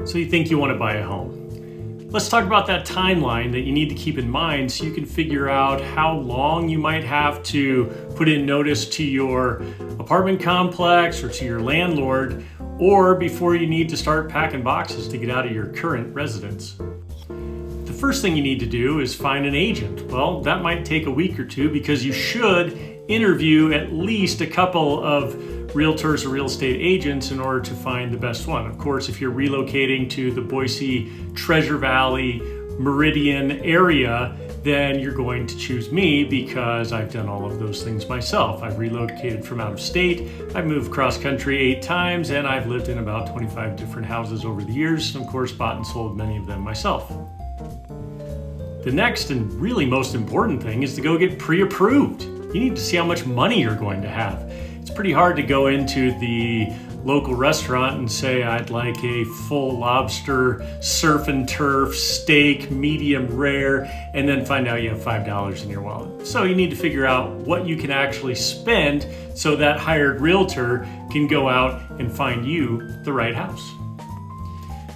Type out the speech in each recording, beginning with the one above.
So you think you want to buy a home. Let's talk about that timeline that you need to keep in mind so you can figure out how long you might have to put in notice to your apartment complex or to your landlord, or before you need to start packing boxes to get out of your current residence. The first thing you need to do is find an agent. Well, that might take a week or two because you should interview at least a couple of realtors or real estate agents in order to find the best one. Of course, if you're relocating to the Boise, Treasure Valley, Meridian area, then you're going to choose me because I've done all of those things myself. I've relocated from out of state, I've moved cross country 8 times, and I've lived in about 25 different houses over the years, and of course bought and sold many of them myself. The next and really most important thing is to go get pre-approved. You need to see how much money you're going to have. It's pretty hard to go into the local restaurant and say, I'd like a full lobster, surf and turf, steak, medium rare, and then find out you have $5 in your wallet. So you need to figure out what you can actually spend so that hired realtor can go out and find you the right house.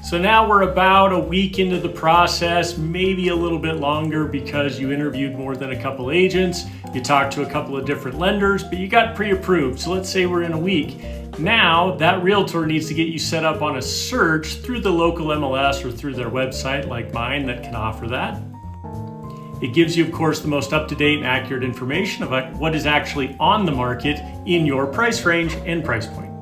So now we're about a week into the process, maybe a little bit longer because you interviewed more than a couple agents, you talked to a couple of different lenders, but you got pre-approved. So let's say we're in a week. Now that realtor needs to get you set up on a search through the local MLS or through their website like mine that can offer that. It gives you, of course, the most up-to-date and accurate information about what is actually on the market in your price range and price point.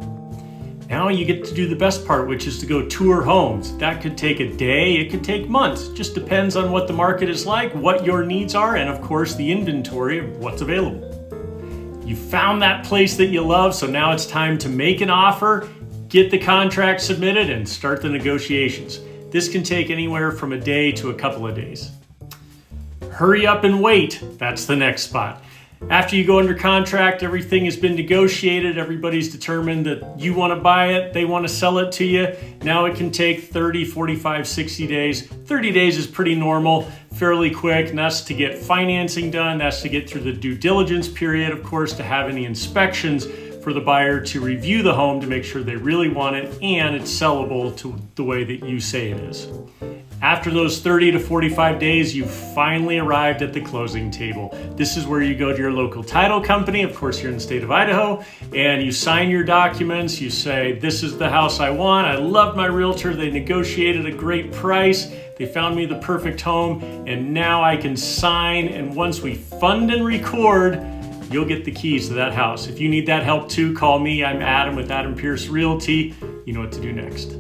Now you get to do the best part, which is to go tour homes. That could take a day, it could take months. Just depends on what the market is like, what your needs are, and of course the inventory of what's available. You found that place that you love, so now it's time to make an offer, get the contract submitted, and start the negotiations. This can take anywhere from a day to a couple of days. Hurry up and wait, that's the next spot. After you go under contract, everything has been negotiated, everybody's determined that you want to buy it, they want to sell it to you. Now it can take 30, 45, 60 days. 30 days is pretty normal, fairly quick, and that's to get financing done, that's to get through the due diligence period, of course, to have any inspections for the buyer to review the home to make sure they really want it and it's sellable to the way that you say it is. After those 30 to 45 days, you've finally arrived at the closing table. This is where you go to your local title company, of course you're in the state of Idaho, and you sign your documents, you say, this is the house I want, I love my realtor, they negotiated a great price, they found me the perfect home, and now I can sign, and once we fund and record, you'll get the keys to that house. If you need that help too, call me. I'm Adam with Adam Pierce Realty. You know what to do next.